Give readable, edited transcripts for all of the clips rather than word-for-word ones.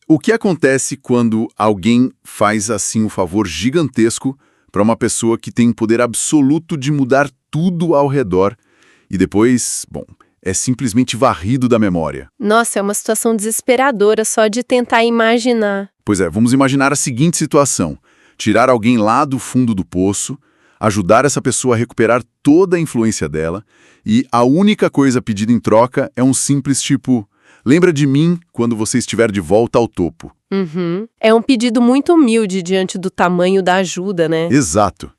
O que acontece quando alguém faz assim um favor gigantesco para uma pessoa que tem o poder absoluto de mudar tudo ao redor e depois, é simplesmente varrido da memória? Nossa, é uma situação desesperadora só de tentar imaginar. Pois é, vamos imaginar a seguinte situação: tirar alguém lá do fundo do poço, ajudar essa pessoa a recuperar toda a influência dela e a única coisa pedida em troca é um simples tipo: lembra de mim quando você estiver de volta ao topo. É um pedido muito humilde diante do tamanho da ajuda, né? Exato.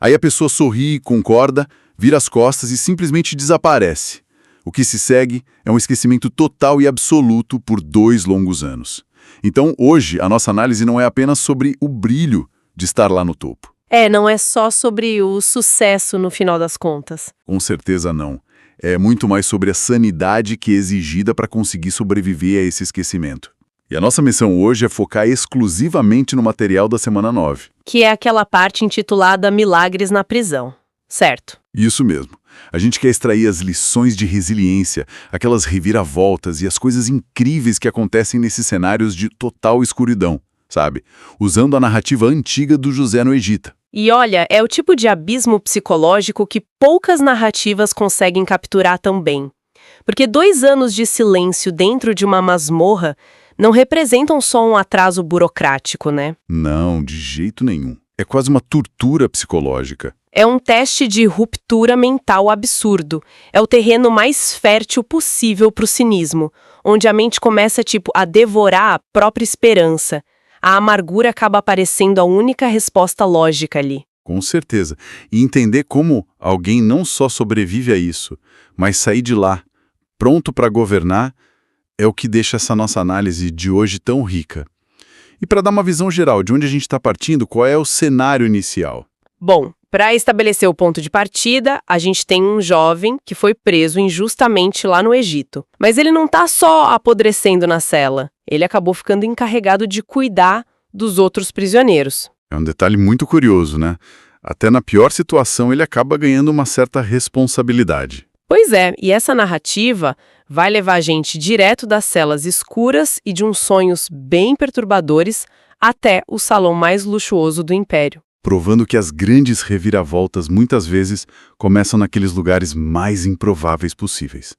Aí a pessoa sorri, concorda, vira as costas e simplesmente desaparece. O que se segue é um esquecimento total e absoluto por 2 longos anos. Então, hoje, a nossa análise não é apenas sobre o brilho de estar lá no topo. Não é só sobre o sucesso no final das contas. Com certeza não. É muito mais sobre a sanidade que é exigida para conseguir sobreviver a esse esquecimento. E a nossa missão hoje é focar exclusivamente no material da semana 9. Que é aquela parte intitulada Milagres na Prisão, certo? Isso mesmo. A gente quer extrair as lições de resiliência, aquelas reviravoltas e as coisas incríveis que acontecem nesses cenários de total escuridão, sabe? Usando a narrativa antiga do José no Egito. E olha, é o tipo de abismo psicológico que poucas narrativas conseguem capturar tão bem. Porque 2 anos de silêncio dentro de uma masmorra não representam só um atraso burocrático, né? Não, de jeito nenhum. É quase uma tortura psicológica. É um teste de ruptura mental absurdo. É o terreno mais fértil possível para o cinismo, onde a mente começa, a devorar a própria esperança. A amargura acaba aparecendo a única resposta lógica ali. Com certeza. E entender como alguém não só sobrevive a isso, mas sair de lá, pronto para governar, é o que deixa essa nossa análise de hoje tão rica. E para dar uma visão geral de onde a gente está partindo, qual é o cenário inicial? Bom, para estabelecer o ponto de partida, a gente tem um jovem que foi preso injustamente lá no Egito. Mas ele não está só apodrecendo na cela. Ele acabou ficando encarregado de cuidar dos outros prisioneiros. É um detalhe muito curioso, né? Até na pior situação ele acaba ganhando uma certa responsabilidade. Pois é, e essa narrativa vai levar a gente direto das celas escuras e de uns sonhos bem perturbadores até o salão mais luxuoso do Império. Provando que as grandes reviravoltas muitas vezes começam naqueles lugares mais improváveis possíveis.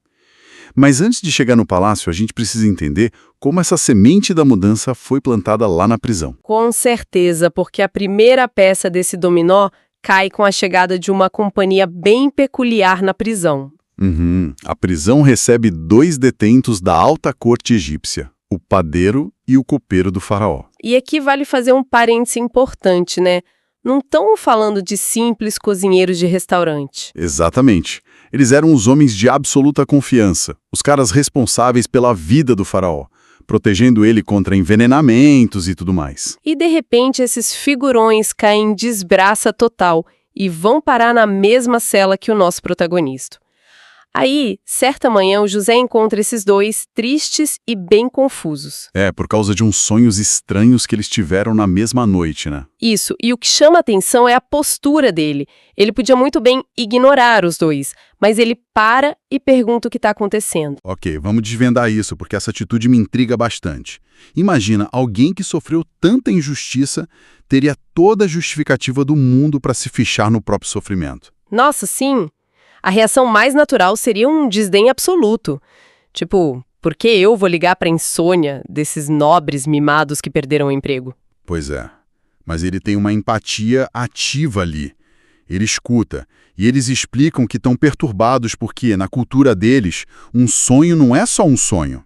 Mas antes de chegar no palácio, a gente precisa entender como essa semente da mudança foi plantada lá na prisão. Com certeza, porque a primeira peça desse dominó cai com a chegada de uma companhia bem peculiar na prisão. A prisão recebe 2 detentos da alta corte egípcia, o padeiro e o copeiro do faraó. E aqui vale fazer um parêntese importante, né? Não estão falando de simples cozinheiros de restaurante. Exatamente. Eles eram os homens de absoluta confiança, os caras responsáveis pela vida do faraó, protegendo ele contra envenenamentos e tudo mais. E de repente esses figurões caem em desgraça total e vão parar na mesma cela que o nosso protagonista. Aí, certa manhã, o José encontra esses 2 tristes e bem confusos. Por causa de uns sonhos estranhos que eles tiveram na mesma noite, né? Isso, e o que chama a atenção é a postura dele. Ele podia muito bem ignorar os 2, mas ele para e pergunta o que está acontecendo. Ok, vamos desvendar isso, porque essa atitude me intriga bastante. Imagina, alguém que sofreu tanta injustiça teria toda a justificativa do mundo para se fichar no próprio sofrimento. Nossa, sim! A reação mais natural seria um desdém absoluto. Por que eu vou ligar para a insônia desses nobres mimados que perderam o emprego? Pois é, mas ele tem uma empatia ativa ali. Ele escuta, e eles explicam que estão perturbados porque, na cultura deles, um sonho não é só um sonho.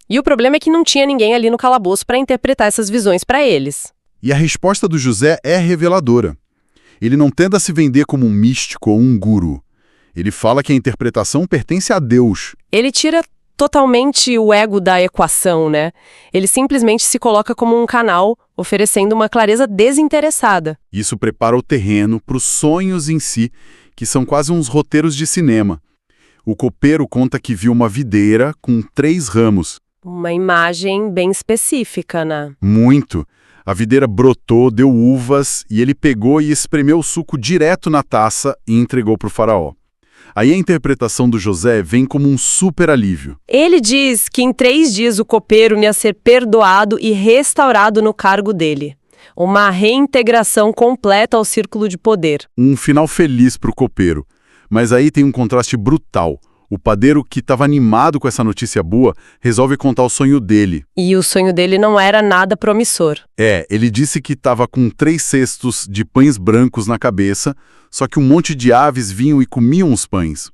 E o problema é que não tinha ninguém ali no calabouço para interpretar essas visões para eles. E a resposta do José é reveladora. Ele não tenta se vender como um místico ou um guru. Ele fala que a interpretação pertence a Deus. Ele tira totalmente o ego da equação, né? Ele simplesmente se coloca como um canal, oferecendo uma clareza desinteressada. Isso prepara o terreno para os sonhos em si, que são quase uns roteiros de cinema. O copeiro conta que viu uma videira com 3 ramos. Uma imagem bem específica, né? Muito. A videira brotou, deu uvas, e ele pegou e espremeu o suco direto na taça e entregou para o faraó. Aí a interpretação do José vem como um super alívio. Ele diz que em 3 dias o copeiro ia ser perdoado e restaurado no cargo dele. Uma reintegração completa ao círculo de poder. Um final feliz para o copeiro. Mas aí tem um contraste brutal. O padeiro, que estava animado com essa notícia boa, resolve contar o sonho dele. E o sonho dele não era nada promissor. Ele disse que estava com 3 cestos de pães brancos na cabeça, só que um monte de aves vinham e comiam os pães.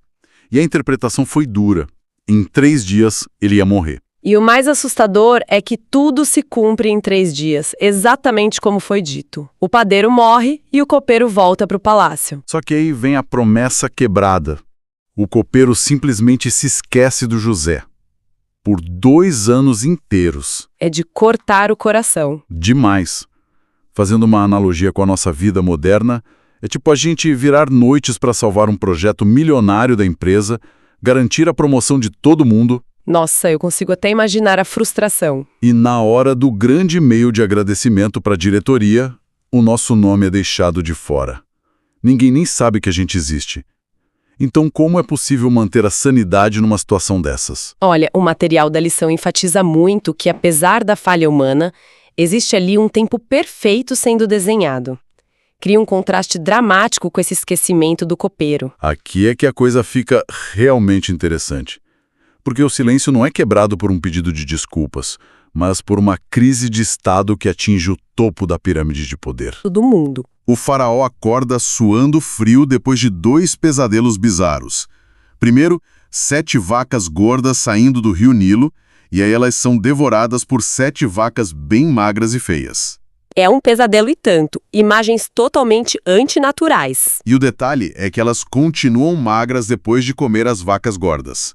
E a interpretação foi dura. Em 3 dias, ele ia morrer. E o mais assustador é que tudo se cumpre em 3 dias, exatamente como foi dito. O padeiro morre e o copeiro volta para o palácio. Só que aí vem a promessa quebrada. O copeiro simplesmente se esquece do José. Por 2 anos inteiros. É de cortar o coração. Demais. Fazendo uma analogia com a nossa vida moderna, é tipo a gente virar noites para salvar um projeto milionário da empresa, garantir a promoção de todo mundo. Nossa, eu consigo até imaginar a frustração. E na hora do grande e-mail de agradecimento para a diretoria, o nosso nome é deixado de fora. Ninguém nem sabe que a gente existe. Então, como é possível manter a sanidade numa situação dessas? Olha, o material da lição enfatiza muito que, apesar da falha humana, existe ali um tempo perfeito sendo desenhado. Cria um contraste dramático com esse esquecimento do copeiro. Aqui é que a coisa fica realmente interessante. Porque o silêncio não é quebrado por um pedido de desculpas, mas por uma crise de Estado que atinge o topo da pirâmide de poder. Do mundo. O faraó acorda suando frio depois de 2 pesadelos bizarros. Primeiro, 7 vacas gordas saindo do rio Nilo, e aí elas são devoradas por 7 vacas bem magras e feias. É um pesadelo e tanto. Imagens totalmente antinaturais. E o detalhe é que elas continuam magras depois de comer as vacas gordas.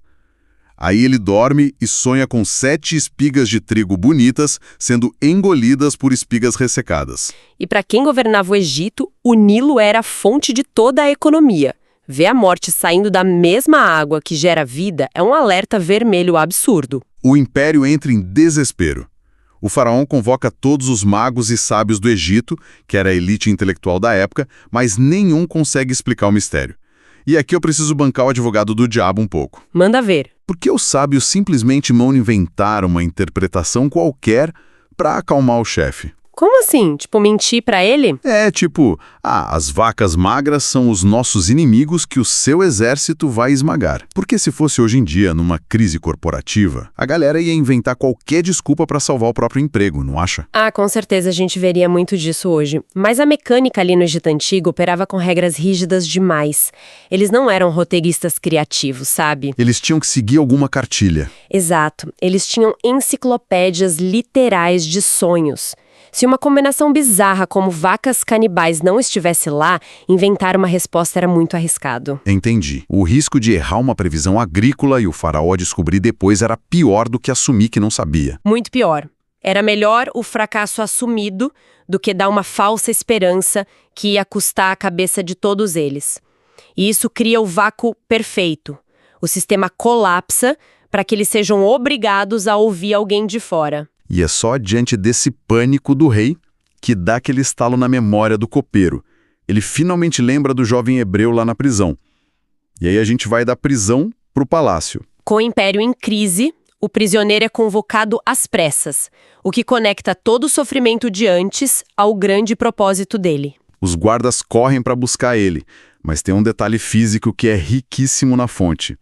Aí ele dorme e sonha com 7 espigas de trigo bonitas sendo engolidas por espigas ressecadas. E para quem governava o Egito, o Nilo era a fonte de toda a economia. Ver a morte saindo da mesma água que gera vida é um alerta vermelho absurdo. O império entra em desespero. O faraó convoca todos os magos e sábios do Egito, que era a elite intelectual da época, mas nenhum consegue explicar o mistério. E aqui eu preciso bancar o advogado do diabo um pouco. Manda ver. Por que os sábios simplesmente vão inventar uma interpretação qualquer para acalmar o chefe? Como assim? Tipo, mentir pra ele? As vacas magras são os nossos inimigos que o seu exército vai esmagar. Porque se fosse hoje em dia, numa crise corporativa, a galera ia inventar qualquer desculpa para salvar o próprio emprego, não acha? Ah, com certeza a gente veria muito disso hoje. Mas a mecânica ali no Egito Antigo operava com regras rígidas demais. Eles não eram roteiristas criativos, sabe? Eles tinham que seguir alguma cartilha. Exato. Eles tinham enciclopédias literais de sonhos. Se uma combinação bizarra como vacas canibais não estivesse lá, inventar uma resposta era muito arriscado. Entendi. O risco de errar uma previsão agrícola e o faraó descobrir depois era pior do que assumir que não sabia. Muito pior. Era melhor o fracasso assumido do que dar uma falsa esperança que ia custar a cabeça de todos eles. E isso cria o vácuo perfeito. O sistema colapsa para que eles sejam obrigados a ouvir alguém de fora. E é só diante desse pânico do rei que dá aquele estalo na memória do copeiro. Ele finalmente lembra do jovem hebreu lá na prisão. E aí a gente vai da prisão para o palácio. Com o império em crise, o prisioneiro é convocado às pressas, o que conecta todo o sofrimento de antes ao grande propósito dele. Os guardas correm para buscar ele, mas tem um detalhe físico que é riquíssimo na fonte.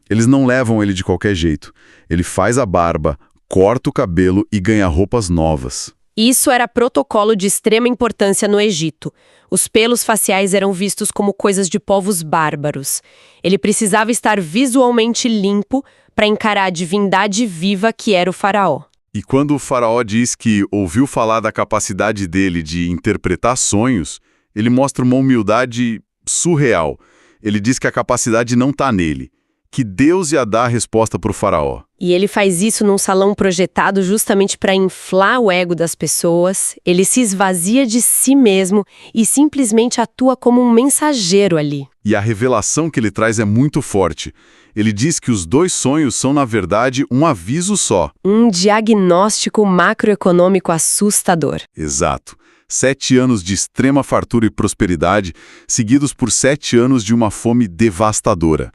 Eles não levam ele de qualquer jeito. Ele faz a barba, corta o cabelo e ganha roupas novas. Isso era protocolo de extrema importância no Egito. Os pelos faciais eram vistos como coisas de povos bárbaros. Ele precisava estar visualmente limpo para encarar a divindade viva que era o faraó. E quando o faraó diz que ouviu falar da capacidade dele de interpretar sonhos, ele mostra uma humildade surreal. Ele diz que a capacidade não está nele, que Deus ia dar a resposta para o faraó. E ele faz isso num salão projetado justamente para inflar o ego das pessoas. Ele se esvazia de si mesmo e simplesmente atua como um mensageiro ali. E a revelação que ele traz é muito forte. Ele diz que os 2 sonhos são, na verdade, um aviso só. Um diagnóstico macroeconômico assustador. Exato. 7 anos de extrema fartura e prosperidade, seguidos por 7 anos de uma fome devastadora.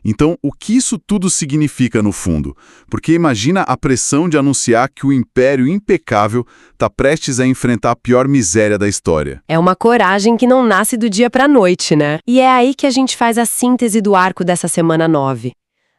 Então, o que isso tudo significa no fundo? Porque imagina a pressão de anunciar que o Império Impecável está prestes a enfrentar a pior miséria da história. É uma coragem que não nasce do dia para a noite, né? E é aí que a gente faz a síntese do arco dessa semana 9.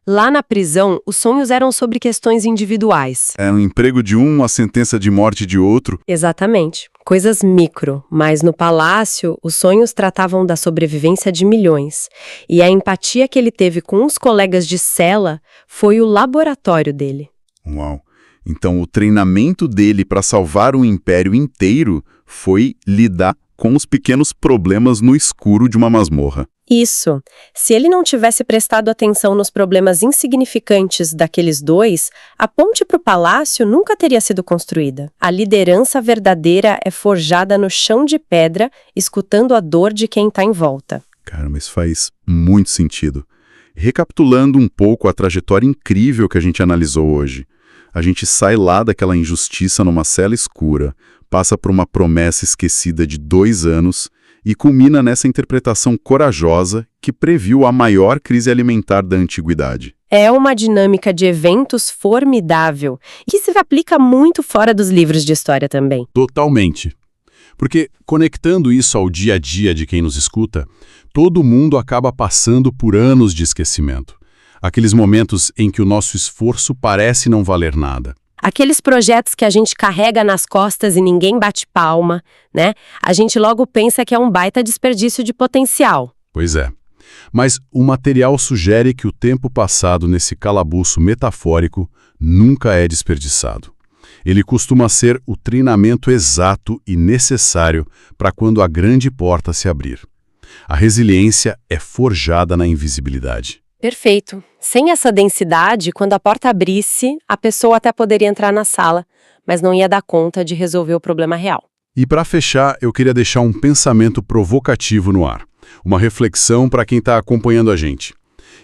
Lá na prisão, os sonhos eram sobre questões individuais. É um emprego de um, a sentença de morte de outro. Exatamente. Coisas micro, mas no palácio, os sonhos tratavam da sobrevivência de milhões. E a empatia que ele teve com os colegas de cela foi o laboratório dele. Uau! Então o treinamento dele para salvar um império inteiro foi lidar com os pequenos problemas no escuro de uma masmorra. Isso. Se ele não tivesse prestado atenção nos problemas insignificantes daqueles dois, a ponte para o palácio nunca teria sido construída. A liderança verdadeira é forjada no chão de pedra, escutando a dor de quem está em volta. Cara, mas faz muito sentido. Recapitulando um pouco a trajetória incrível que a gente analisou hoje, a gente sai lá daquela injustiça numa cela escura, passa por uma promessa esquecida de 2 anos e culmina nessa interpretação corajosa que previu a maior crise alimentar da antiguidade. É uma dinâmica de eventos formidável e que se aplica muito fora dos livros de história também. Totalmente. Porque, conectando isso ao dia a dia de quem nos escuta, todo mundo acaba passando por anos de esquecimento. Aqueles momentos em que o nosso esforço parece não valer nada. Aqueles projetos que a gente carrega nas costas e ninguém bate palma, né? A gente logo pensa que é um baita desperdício de potencial. Pois é. Mas o material sugere que o tempo passado nesse calabouço metafórico nunca é desperdiçado. Ele costuma ser o treinamento exato e necessário para quando a grande porta se abrir. A resiliência é forjada na invisibilidade. Perfeito. Sem essa densidade, quando a porta abrisse, a pessoa até poderia entrar na sala, mas não ia dar conta de resolver o problema real. E para fechar, eu queria deixar um pensamento provocativo no ar. Uma reflexão para quem está acompanhando a gente.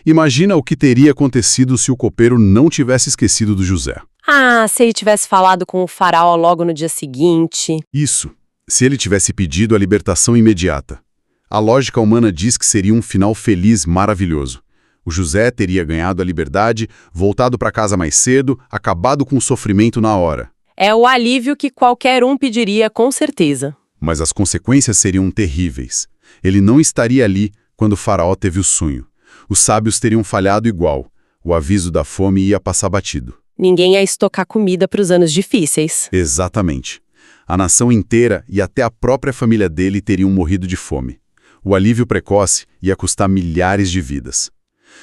Imagina o que teria acontecido se o copeiro não tivesse esquecido do José. Ah, se ele tivesse falado com o faraó logo no dia seguinte. Isso, se ele tivesse pedido a libertação imediata. A lógica humana diz que seria um final feliz, maravilhoso. O José teria ganhado a liberdade, voltado para casa mais cedo, acabado com o sofrimento na hora. É o alívio que qualquer um pediria, com certeza. Mas as consequências seriam terríveis. Ele não estaria ali quando o faraó teve o sonho. Os sábios teriam falhado igual. O aviso da fome ia passar batido. Ninguém ia estocar comida para os anos difíceis. Exatamente. A nação inteira e até a própria família dele teriam morrido de fome. O alívio precoce ia custar milhares de vidas.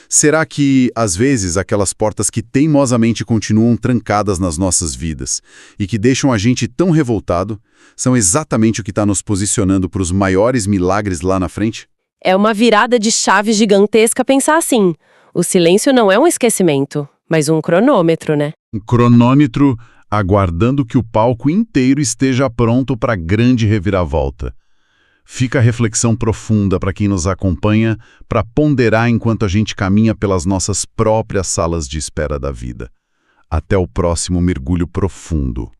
Será que, às vezes, aquelas portas que teimosamente continuam trancadas nas nossas vidas e que deixam a gente tão revoltado, são exatamente o que está nos posicionando para os maiores milagres lá na frente? É uma virada de chave gigantesca pensar assim. O silêncio não é um esquecimento, mas um cronômetro, né? Um cronômetro aguardando que o palco inteiro esteja pronto para a grande reviravolta. Fica a reflexão profunda para quem nos acompanha, para ponderar enquanto a gente caminha pelas nossas próprias salas de espera da vida. Até o próximo mergulho profundo.